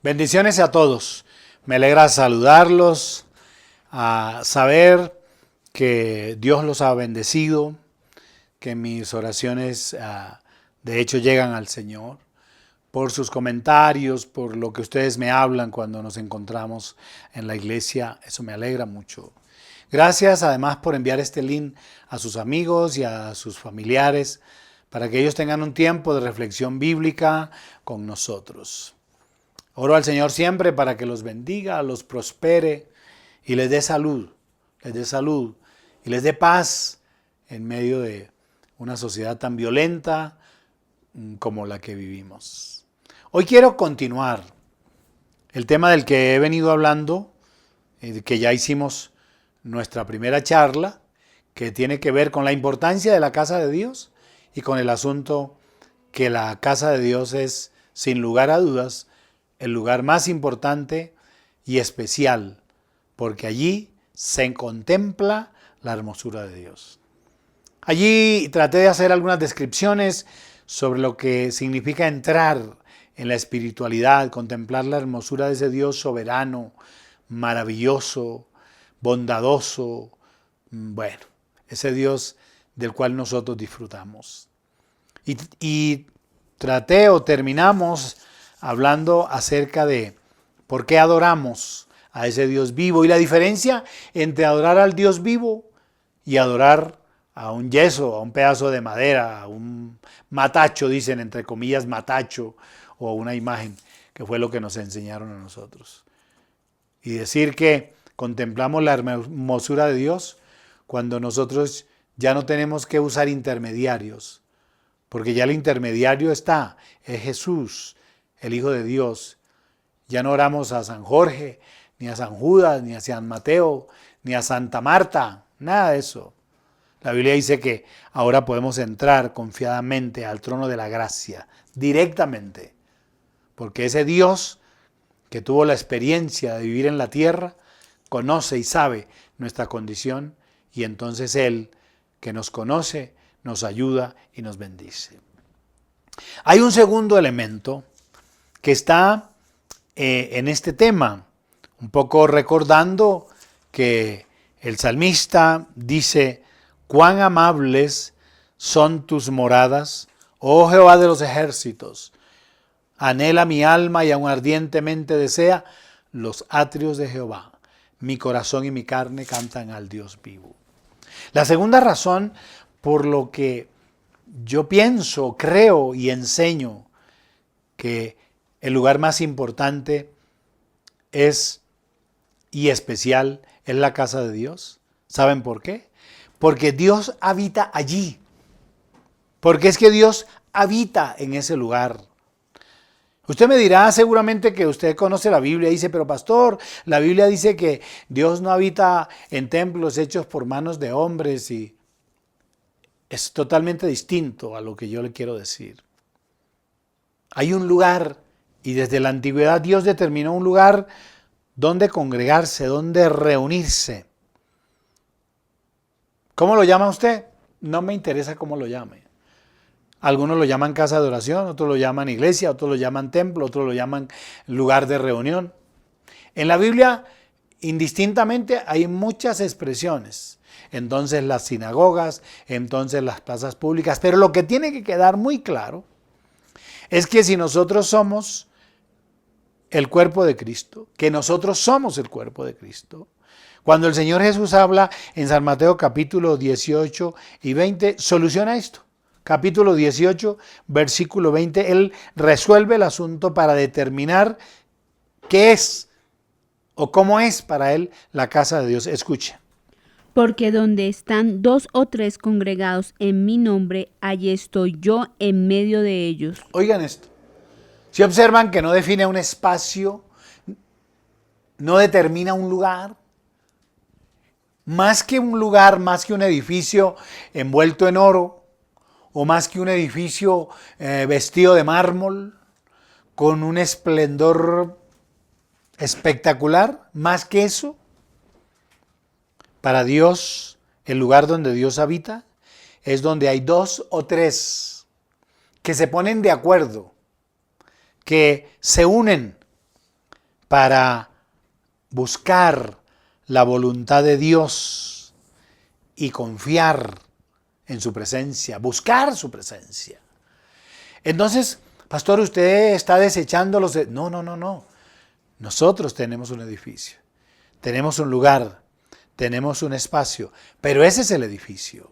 Bendiciones a todos. Me alegra saludarlos, a saber que Dios los ha bendecido, que mis oraciones de hecho llegan al Señor, por sus comentarios, por lo que ustedes me hablan cuando nos encontramos en la iglesia. Eso me alegra mucho. Gracias además por enviar este link a sus amigos y a sus familiares para que ellos tengan un tiempo de reflexión bíblica con nosotros. Oro al Señor siempre para que los bendiga, los prospere y les dé salud y les dé paz en medio de una sociedad tan violenta como la que vivimos. Hoy quiero continuar el tema del que he venido hablando, que ya hicimos nuestra primera charla, que tiene que ver con la importancia de la casa de Dios y con el asunto que la casa de Dios es, sin lugar a dudas, el lugar más importante y especial, porque allí se contempla la hermosura de Dios. Allí traté de hacer algunas descripciones sobre lo que significa entrar en la espiritualidad, contemplar la hermosura de ese Dios soberano, maravilloso, bondadoso, ese Dios del cual nosotros disfrutamos. Y terminamos hablando acerca de por qué adoramos a ese Dios vivo y la diferencia entre adorar al Dios vivo y adorar a un yeso, a un pedazo de madera, a un matacho, dicen entre comillas matacho, o a una imagen, que fue lo que nos enseñaron a nosotros. Y decir que contemplamos la hermosura de Dios cuando nosotros ya no tenemos que usar intermediarios, porque ya el intermediario está, es Jesús, el Hijo de Dios. Ya no oramos a San Jorge, ni a San Judas, ni a San Mateo, ni a Santa Marta, nada de eso. La Biblia dice que ahora podemos entrar confiadamente al trono de la gracia, directamente, porque ese Dios que tuvo la experiencia de vivir en la tierra, conoce y sabe nuestra condición, y entonces Él, que nos conoce, nos ayuda y nos bendice. Hay un segundo elemento que está en este tema, un poco recordando que el salmista dice: cuán amables son tus moradas, oh Jehová de los ejércitos. Anhela mi alma y aún ardientemente desea los atrios de Jehová. Mi corazón y mi carne cantan al Dios vivo. La segunda razón por lo que yo pienso, creo y enseño que el lugar más importante es y especial es la casa de Dios. ¿Saben por qué? Porque Dios habita allí. Porque es que Dios habita en ese lugar. Usted me dirá seguramente que usted conoce la Biblia y dice: pero pastor, la Biblia dice que Dios no habita en templos hechos por manos de hombres, y es totalmente distinto a lo que yo le quiero decir. Hay un lugar, y desde la antigüedad Dios determinó un lugar donde congregarse, donde reunirse. ¿Cómo lo llama usted? No me interesa cómo lo llame. Algunos lo llaman casa de oración, otros lo llaman iglesia, otros lo llaman templo, otros lo llaman lugar de reunión. En la Biblia, indistintamente, hay muchas expresiones. Entonces las sinagogas, entonces las plazas públicas. Pero lo que tiene que quedar muy claro es que si nosotros somos el cuerpo de Cristo, que nosotros somos el cuerpo de Cristo, cuando el Señor Jesús habla en San Mateo capítulo 18 y 20, soluciona esto. Capítulo 18, versículo 20, Él resuelve el asunto para determinar qué es o cómo es para Él la casa de Dios. Escuche. Porque donde están 2 o 3 congregados en mi nombre, allí estoy yo en medio de ellos. Oigan esto. Si observan que no define un espacio, no determina un lugar, más que un lugar, más que un edificio envuelto en oro, o más que un edificio vestido de mármol, con un esplendor espectacular, más que eso, para Dios, el lugar donde Dios habita, es donde hay 2 o 3 que se ponen de acuerdo, que se unen para buscar la voluntad de Dios y confiar en su presencia, buscar su presencia. Entonces, pastor, usted está desechando los... No. Nosotros tenemos un edificio, tenemos un lugar, tenemos un espacio, pero ese es el edificio.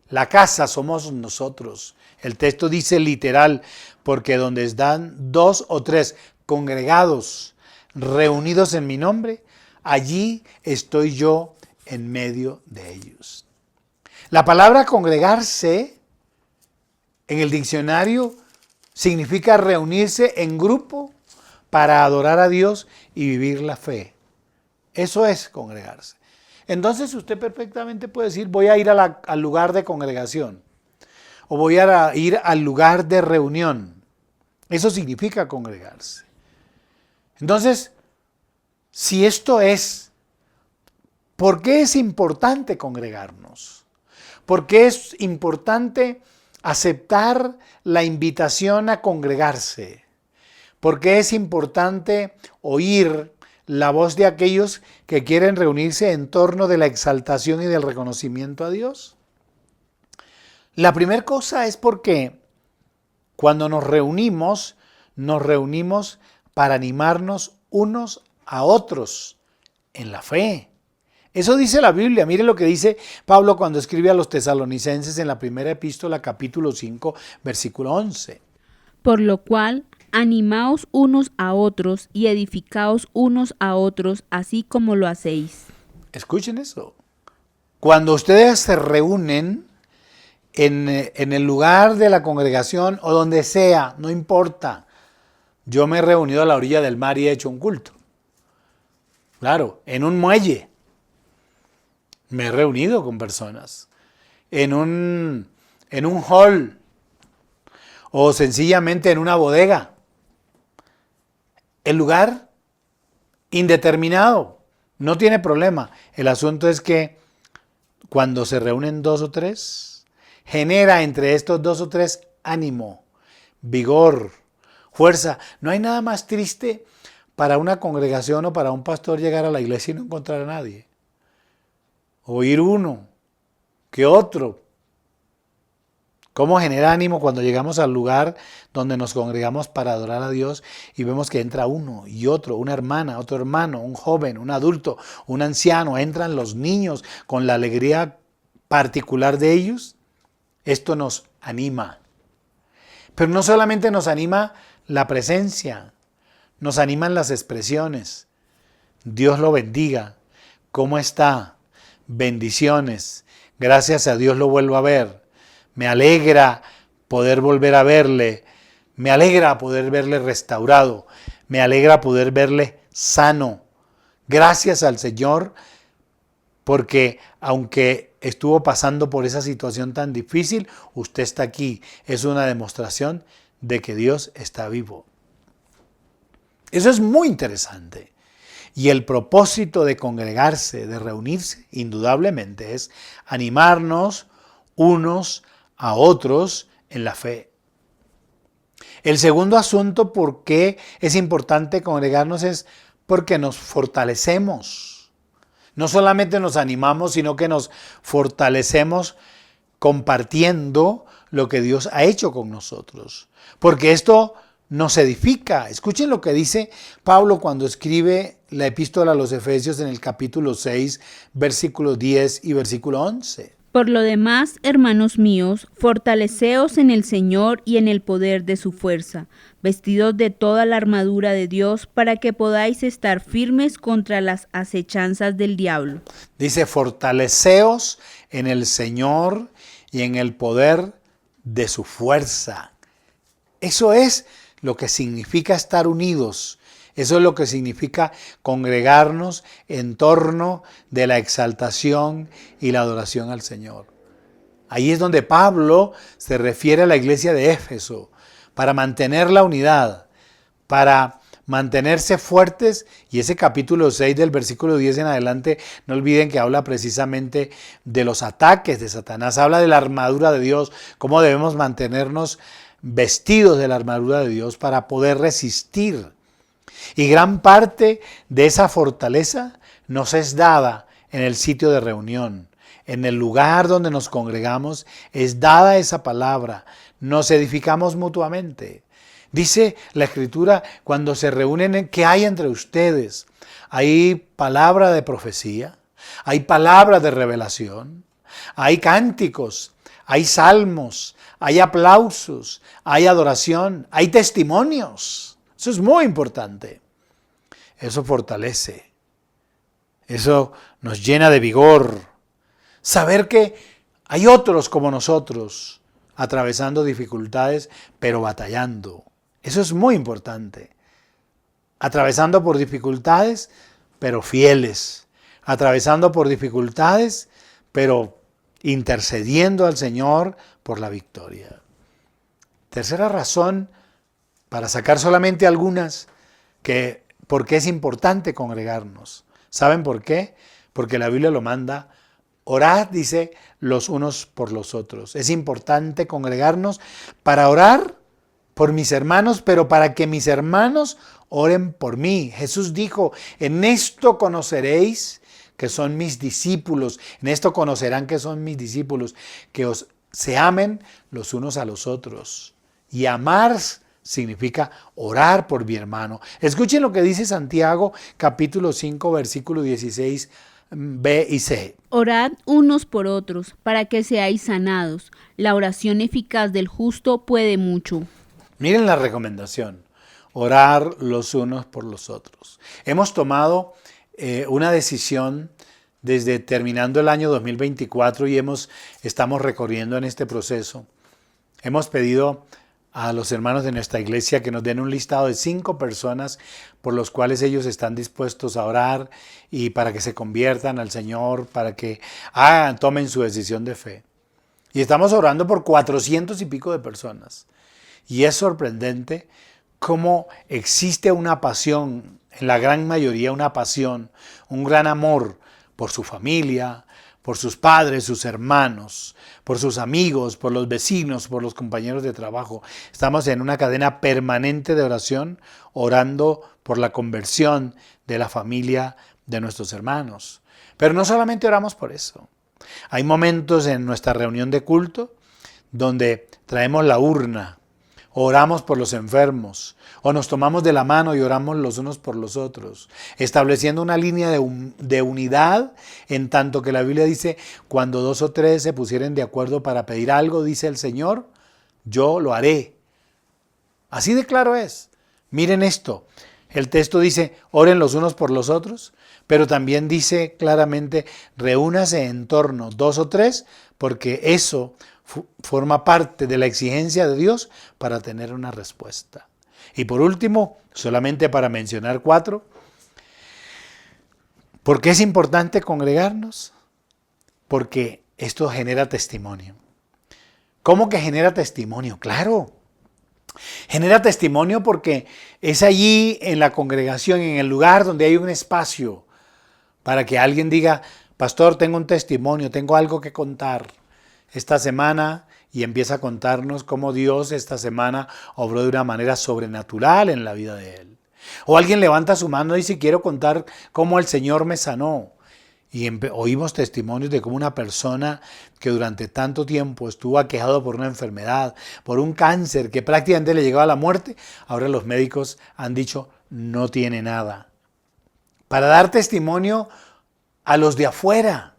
La casa somos nosotros. El texto dice literal, porque donde están 2 o 3 congregados, reunidos en mi nombre, allí estoy yo en medio de ellos. La palabra congregarse en el diccionario significa reunirse en grupo para adorar a Dios y vivir la fe. Eso es congregarse. Entonces usted perfectamente puede decir, voy a ir al lugar de congregación o voy a ir al lugar de reunión. Eso significa congregarse. Entonces, si esto es, ¿por qué es importante congregarnos? ¿Por qué es importante aceptar la invitación a congregarse? ¿Por qué es importante oír la voz de aquellos que quieren reunirse en torno de la exaltación y del reconocimiento a Dios? La primera cosa es porque cuando nos reunimos para animarnos unos a otros en la fe. Eso dice la Biblia. Mire lo que dice Pablo cuando escribe a los tesalonicenses en la primera epístola, capítulo 5, versículo 11. Por lo cual, animaos unos a otros y edificaos unos a otros, así como lo hacéis. Escuchen eso. Cuando ustedes se reúnen en el lugar de la congregación o donde sea, no importa. Yo me he reunido a la orilla del mar y he hecho un culto. Claro, en un muelle. Me he reunido con personas. En un hall. O sencillamente en una bodega. El lugar indeterminado. No tiene problema. El asunto es que cuando se reúnen 2 o 3, genera entre estos 2 o 3 ánimo, vigor, fuerza. No hay nada más triste para una congregación o para un pastor llegar a la iglesia y no encontrar a nadie. Oír uno que otro. ¿Cómo genera ánimo cuando llegamos al lugar donde nos congregamos para adorar a Dios y vemos que entra uno y otro, una hermana, otro hermano, un joven, un adulto, un anciano, entran los niños con la alegría particular de ellos? Esto nos anima. Pero no solamente nos anima la presencia, nos animan las expresiones. Dios lo bendiga. ¿Cómo está? Bendiciones. Gracias a Dios lo vuelvo a ver. Me alegra poder volver a verle. Me alegra poder verle restaurado. Me alegra poder verle sano. Gracias al Señor, porque aunque estuvo pasando por esa situación tan difícil, usted está aquí. Es una demostración de que Dios está vivo. Eso es muy interesante. Y el propósito de congregarse, de reunirse, indudablemente es animarnos unos a otros en la fe. El segundo asunto por qué es importante congregarnos es porque nos fortalecemos. No solamente nos animamos, sino que nos fortalecemos compartiendo lo que Dios ha hecho con nosotros. Porque esto nos edifica. Escuchen lo que dice Pablo cuando escribe la epístola a los Efesios en el capítulo 6, versículo 10 y versículo 11. Por lo demás, hermanos míos, fortaleceos en el Señor y en el poder de su fuerza, vestidos de toda la armadura de Dios, para que podáis estar firmes contra las acechanzas del diablo. Dice, fortaleceos en el Señor y en el poder de su fuerza. Eso es lo que significa estar unidos. Eso es lo que significa congregarnos en torno de la exaltación y la adoración al Señor. Ahí es donde Pablo se refiere a la iglesia de Éfeso, para mantener la unidad, para mantenerse fuertes. Y ese capítulo 6 del versículo 10 en adelante, no olviden que habla precisamente de los ataques de Satanás, habla de la armadura de Dios, cómo debemos mantenernos vestidos de la armadura de Dios para poder resistir. Y gran parte de esa fortaleza nos es dada en el sitio de reunión, en el lugar donde nos congregamos, es dada esa palabra, nos edificamos mutuamente. Dice la Escritura, cuando se reúnen, ¿qué hay entre ustedes? Hay palabra de profecía, hay palabra de revelación, hay cánticos, hay salmos, hay aplausos, hay adoración, hay testimonios. Eso es muy importante. Eso fortalece. Eso nos llena de vigor. Saber que hay otros como nosotros atravesando dificultades, pero batallando. Eso es muy importante. Atravesando por dificultades, pero fieles. Atravesando por dificultades, pero intercediendo al Señor por la victoria. Tercera razón, para sacar solamente algunas, por qué es importante congregarnos. ¿Saben por qué? Porque la Biblia lo manda. Orad, dice, los unos por los otros. Es importante congregarnos para orar por mis hermanos, pero para que mis hermanos oren por mí. Jesús dijo, en esto conoceréis que son mis discípulos. En esto conocerán que son mis discípulos, que se amen los unos a los otros. Y amar significa orar por mi hermano. Escuchen lo que dice Santiago, capítulo 5, versículo 16, B y C. Orad unos por otros, para que seáis sanados. La oración eficaz del justo puede mucho. Miren la recomendación, orar los unos por los otros. Hemos tomado una decisión desde terminando el año 2024 y estamos recorriendo en este proceso. Hemos pedido a los hermanos de nuestra iglesia que nos den un listado de 5 personas por los cuales ellos están dispuestos a orar y para que se conviertan al Señor, para que tomen su decisión de fe. Y estamos orando por 400 y pico de personas. Y es sorprendente cómo existe una pasión, en la gran mayoría una pasión, un gran amor por su familia, por sus padres, sus hermanos, por sus amigos, por los vecinos, por los compañeros de trabajo. Estamos en una cadena permanente de oración, orando por la conversión de la familia de nuestros hermanos. Pero no solamente oramos por eso. Hay momentos en nuestra reunión de culto donde traemos la urna, oramos por los enfermos, o nos tomamos de la mano y oramos los unos por los otros, estableciendo una línea de unidad, en tanto que la Biblia dice, cuando 2 o 3 se pusieren de acuerdo para pedir algo, dice el Señor, yo lo haré. Así de claro es. Miren esto, el texto dice, oren los unos por los otros, pero también dice claramente, reúnase en torno 2 o 3, porque eso forma parte de la exigencia de Dios para tener una respuesta. Y por último, solamente para mencionar 4, ¿por qué es importante congregarnos? Porque esto genera testimonio. ¿Cómo que genera testimonio? Claro, genera testimonio porque es allí en la congregación, en el lugar donde hay un espacio para que alguien diga, pastor, tengo un testimonio, tengo algo que contar esta semana, y empieza a contarnos cómo Dios esta semana obró de una manera sobrenatural en la vida de él. O alguien levanta su mano y dice, quiero contar cómo el Señor me sanó. Y oímos testimonios de cómo una persona que durante tanto tiempo estuvo aquejado por una enfermedad, por un cáncer que prácticamente le llegaba a la muerte, ahora los médicos han dicho, no tiene nada. Para dar testimonio a los de afuera.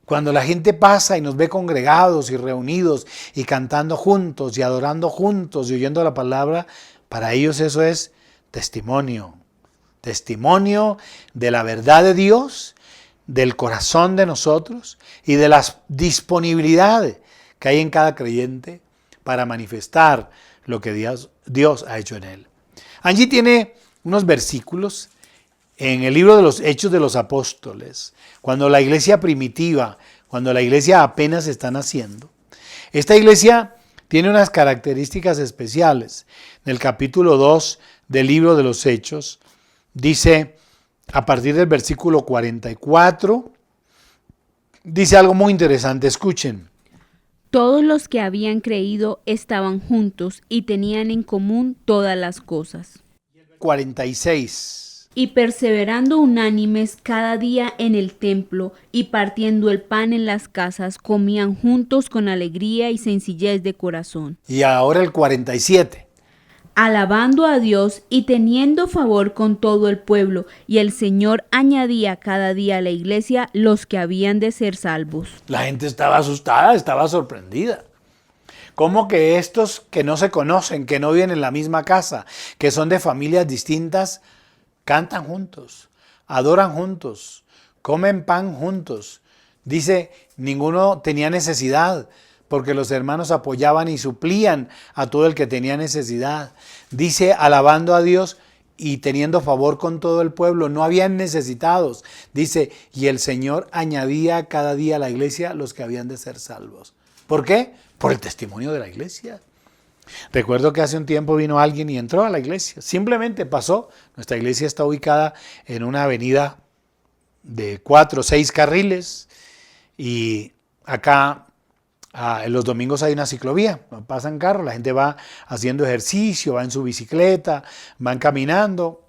Cuando la gente pasa y nos ve congregados y reunidos y cantando juntos y adorando juntos y oyendo la palabra, para ellos eso es testimonio. Testimonio de la verdad de Dios, del corazón de nosotros y de la disponibilidad que hay en cada creyente para manifestar lo que Dios ha hecho en él. Allí tiene unos versículos en el libro de los Hechos de los Apóstoles, cuando la iglesia primitiva, cuando la iglesia apenas está naciendo. Esta iglesia tiene unas características especiales. En el capítulo 2 del libro de los Hechos, dice, a partir del versículo 44, dice algo muy interesante, escuchen. Todos los que habían creído estaban juntos y tenían en común todas las cosas. 46. Y perseverando unánimes cada día en el templo y partiendo el pan en las casas, comían juntos con alegría y sencillez de corazón, Y ahora el 47. alabando a Dios y teniendo favor con todo el pueblo, y el Señor añadía cada día a la iglesia los que habían de ser salvos. La gente estaba asustada, estaba sorprendida. ¿Cómo que estos que no se conocen, que no viven en la misma casa, que son de familias distintas, cantan juntos, adoran juntos, comen pan juntos? Dice, ninguno tenía necesidad, porque los hermanos apoyaban y suplían a todo el que tenía necesidad. Dice, alabando a Dios y teniendo favor con todo el pueblo, no habían necesitados. Dice, y el Señor añadía cada día a la iglesia los que habían de ser salvos. ¿Por qué? Por el testimonio de la iglesia. Recuerdo que hace un tiempo vino alguien y entró a la iglesia. Simplemente pasó. Nuestra iglesia está ubicada en una avenida de 4 o 6 carriles y acá en los domingos hay una ciclovía, pasan carros, la gente va haciendo ejercicio, va en su bicicleta, van caminando.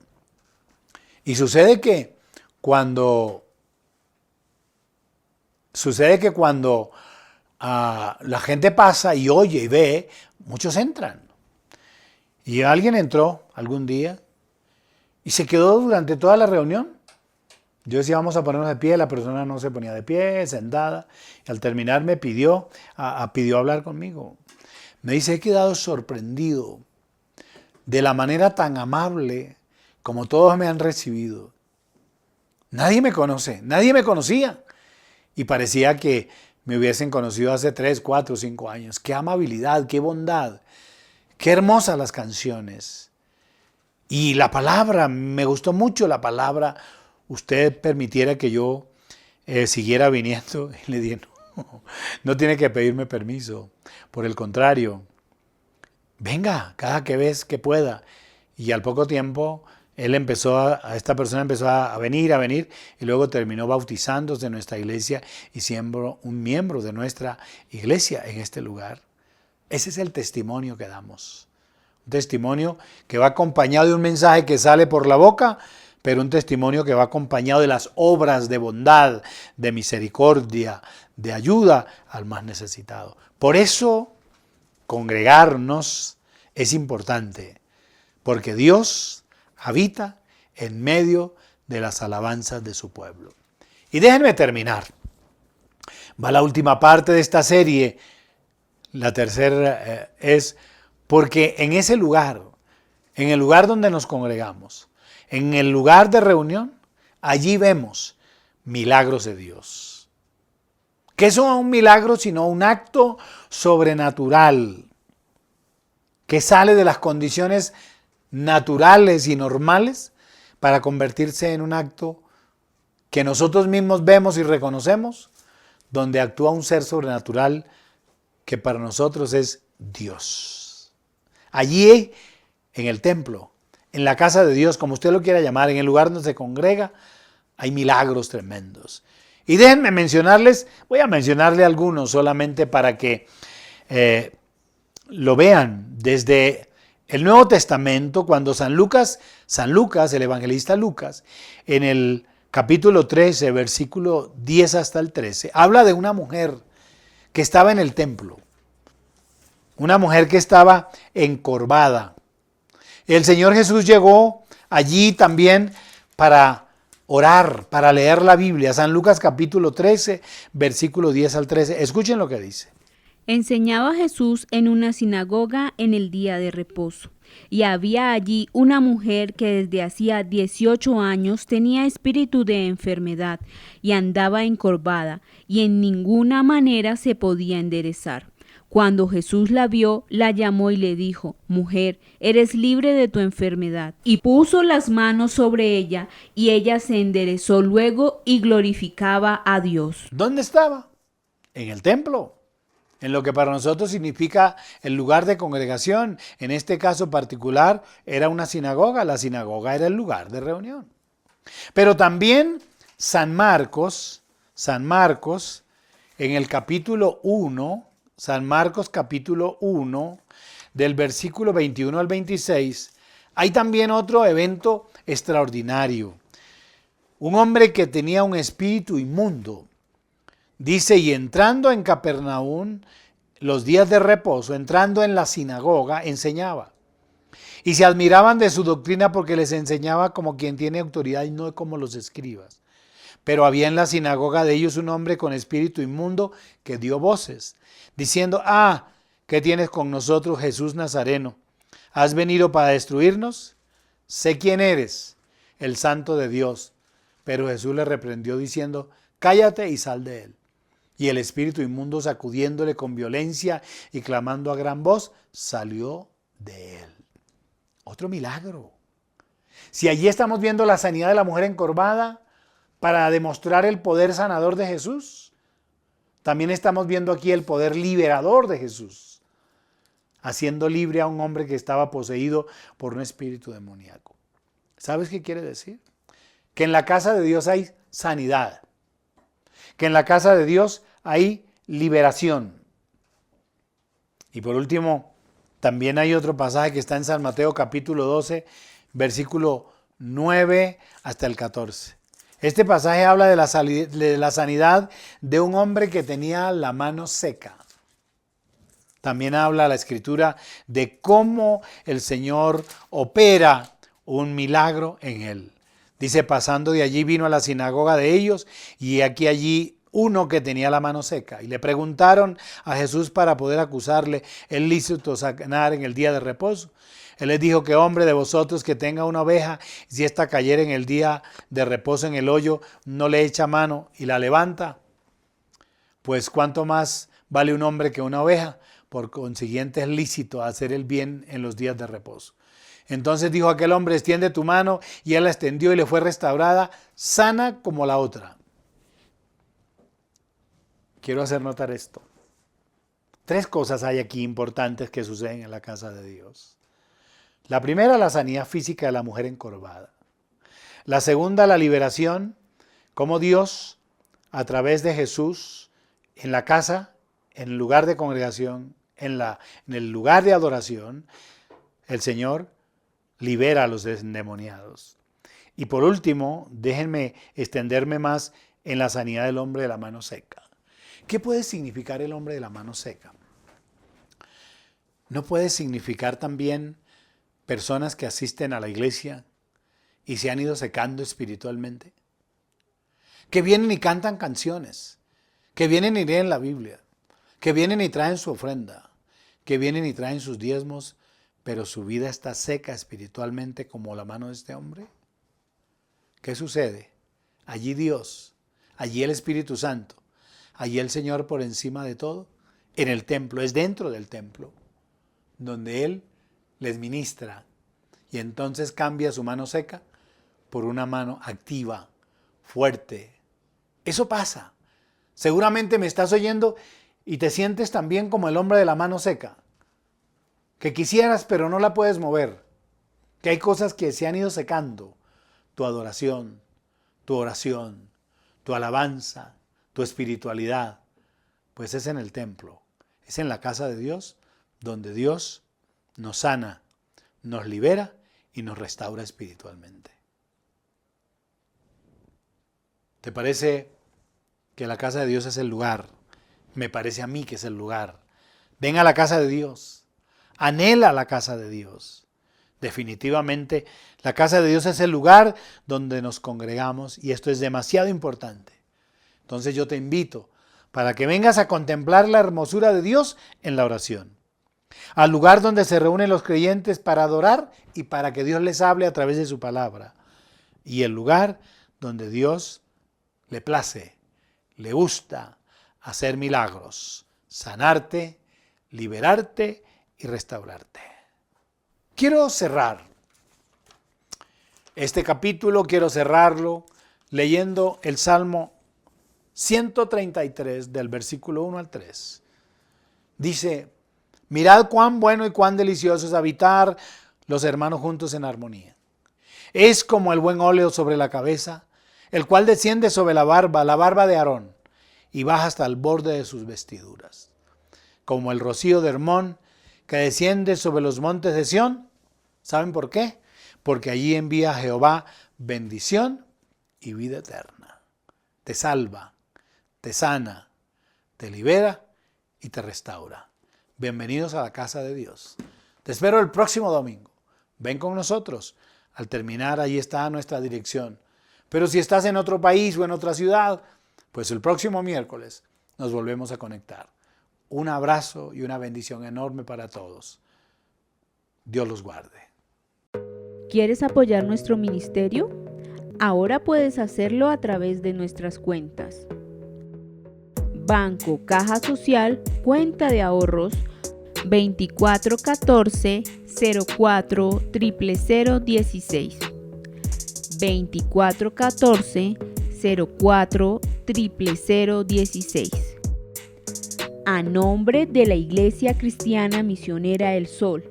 Y sucede que cuando la gente pasa y oye y ve, muchos entran. Y alguien entró algún día y se quedó durante toda la reunión. Yo decía, vamos a ponernos de pie, la persona no se ponía de pie, sentada. Y al terminar me pidió hablar conmigo. Me dice, he quedado sorprendido de la manera tan amable como todos me han recibido. Nadie me conoce, nadie me conocía. Y parecía que me hubiesen conocido hace 3, 4, 5 años. Qué amabilidad, qué bondad, qué hermosas las canciones. Y la palabra, me gustó mucho la palabra. Usted permitiera que yo siguiera viniendo. Y le dije, no tiene que pedirme permiso. Por el contrario, venga cada vez que pueda. Y al poco tiempo, esta persona empezó a venir, y luego terminó bautizándose en nuestra iglesia y siendo un miembro de nuestra iglesia en este lugar. Ese es el testimonio que damos. Un testimonio que va acompañado de un mensaje que sale por la boca, pero un testimonio que va acompañado de las obras de bondad, de misericordia, de ayuda al más necesitado. Por eso, congregarnos es importante, porque Dios habita en medio de las alabanzas de su pueblo. Y déjenme terminar. Va la última parte de esta serie, la tercera es porque en ese lugar, en el lugar donde nos congregamos, en el lugar de reunión, allí vemos milagros de Dios. ¿Qué son un milagro sino un acto sobrenatural que sale de las condiciones naturales y normales para convertirse en un acto que nosotros mismos vemos y reconocemos, donde actúa un ser sobrenatural que para nosotros es Dios? Allí, en el templo, en la casa de Dios, como usted lo quiera llamar, en el lugar donde se congrega, hay milagros tremendos. Y déjenme mencionarles, voy a mencionarle algunos solamente para que lo vean. Desde el Nuevo Testamento, cuando San Lucas, el evangelista Lucas, en el capítulo 13, versículo 10 hasta el 13, habla de una mujer que estaba en el templo, una mujer que estaba encorvada. El Señor Jesús llegó allí también para orar, para leer la Biblia. San Lucas capítulo 13, versículo 10 al 13. Escuchen lo que dice. Enseñaba Jesús en una sinagoga en el día de reposo, y había allí una mujer que desde hacía 18 años tenía espíritu de enfermedad y andaba encorvada, y en ninguna manera se podía enderezar. Cuando Jesús la vio, la llamó y le dijo: Mujer, eres libre de tu enfermedad. Y puso las manos sobre ella, y ella se enderezó luego y glorificaba a Dios. ¿Dónde estaba? En el templo, en lo que para nosotros significa el lugar de congregación. En este caso particular era una sinagoga. La sinagoga era el lugar de reunión. Pero también San Marcos, en el capítulo 1, San Marcos capítulo 1, del versículo 21 al 26, Hay también otro evento extraordinario. Un hombre que tenía un espíritu inmundo. Dice, y entrando en Capernaum, los días de reposo, entrando en la sinagoga, enseñaba. Y se admiraban de su doctrina porque les enseñaba como quien tiene autoridad y no como los escribas. Pero había en la sinagoga de ellos un hombre con espíritu inmundo que dio voces, diciendo, ¿qué tienes con nosotros, Jesús Nazareno? ¿Has venido para destruirnos? Sé quién eres, el Santo de Dios. Pero Jesús le reprendió diciendo, cállate y sal de él. Y el espíritu inmundo, sacudiéndole con violencia y clamando a gran voz, salió de él. Otro milagro. Si allí estamos viendo la sanidad de la mujer encorvada para demostrar el poder sanador de Jesús, también estamos viendo aquí el poder liberador de Jesús, haciendo libre a un hombre que estaba poseído por un espíritu demoníaco. ¿Sabes qué quiere decir? Que en la casa de Dios hay sanidad, que en la casa de Dios hay liberación. Y por último, también hay otro pasaje que está en San Mateo capítulo 12, versículo 9 hasta el 14. Este pasaje habla de la sanidad de un hombre que tenía la mano seca. También habla la Escritura de cómo el Señor opera un milagro en él. Dice, pasando de allí vino a la sinagoga de ellos y aquí allí uno que tenía la mano seca. Y le preguntaron a Jesús para poder acusarle, ¿es lícito sanar en el día de reposo? Él les dijo, que hombre de vosotros que tenga una oveja, si ésta cayera en el día de reposo en el hoyo, no le echa mano y la levanta. Pues cuánto más vale un hombre que una oveja. Por consiguiente es lícito hacer el bien en los días de reposo. Entonces dijo aquel hombre, extiende tu mano, y él la extendió y le fue restaurada, sana como la otra. Quiero hacer notar esto. 3 cosas hay aquí importantes que suceden en la casa de Dios. La primera, la sanidad física de la mujer encorvada. La segunda, la liberación, cómo Dios, a través de Jesús, en la casa, en el lugar de congregación, en el lugar de adoración, el Señor libera a los endemoniados. Y por último, déjenme extenderme más en la sanidad del hombre de la mano seca. ¿Qué puede significar el hombre de la mano seca? ¿No puede significar también personas que asisten a la iglesia y se han ido secando espiritualmente? Que vienen y cantan canciones, que vienen y leen la Biblia, que vienen y traen su ofrenda, que vienen y traen sus diezmos, pero su vida está seca espiritualmente como la mano de este hombre. ¿Qué sucede? Allí Dios, allí el Espíritu Santo, allí el Señor por encima de todo, en el templo, es dentro del templo, donde Él les ministra y entonces cambia su mano seca por una mano activa, fuerte. Eso pasa. Seguramente me estás oyendo y te sientes también como el hombre de la mano seca, que quisieras pero no la puedes mover, que hay cosas que se han ido secando, tu adoración, tu oración, tu alabanza, tu espiritualidad, pues es en el templo, es en la casa de Dios, donde Dios nos sana, nos libera y nos restaura espiritualmente. ¿Te parece que la casa de Dios es el lugar? Me parece a mí que es el lugar. Ven a la casa de Dios, anhela la casa de Dios. Definitivamente, la casa de Dios es el lugar donde nos congregamos y esto es demasiado importante. Entonces yo te invito para que vengas a contemplar la hermosura de Dios en la oración. Al lugar donde se reúnen los creyentes para adorar y para que Dios les hable a través de su palabra. Y el lugar donde Dios le place, le gusta hacer milagros, sanarte, liberarte y restaurarte. Quiero cerrar este capítulo, quiero cerrarlo leyendo el Salmo 133 del versículo 1 al 3. Dice, mirad cuán bueno y cuán delicioso es habitar los hermanos juntos en armonía. Es como el buen óleo sobre la cabeza, el cual desciende sobre la barba de Aarón, y baja hasta el borde de sus vestiduras. Como el rocío de Hermón, que desciende sobre los montes de Sión. ¿Saben por qué? porque allí envía Jehová bendición y vida eterna. Te salva, te sana, te libera y te restaura. Bienvenidos a la casa de Dios. Te espero el próximo domingo. Ven con nosotros. Al terminar, ahí está nuestra dirección. Pero si estás en otro país o en otra ciudad, pues el próximo miércoles nos volvemos a conectar. Un abrazo y una bendición enorme para todos. Dios los guarde. ¿Quieres apoyar nuestro ministerio? Ahora puedes hacerlo a través de nuestras cuentas. Banco Caja Social, cuenta de ahorros 2414 04 00016. 2414 04 00016. A nombre de la Iglesia Cristiana Misionera El Sol,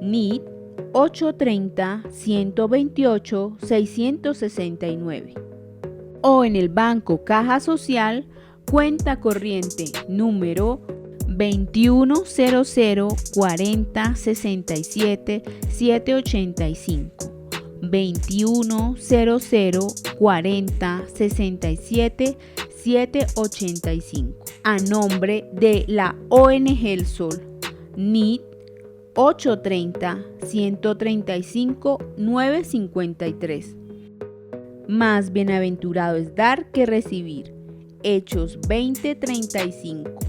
NID 830-128-669. O en el Banco Caja Social, cuenta corriente número 2100 40 67 785. 2100 40 67 785. A nombre de la ONG El Sol, NID 830-135-953. Más bienaventurado es dar que recibir. Hechos 20:35.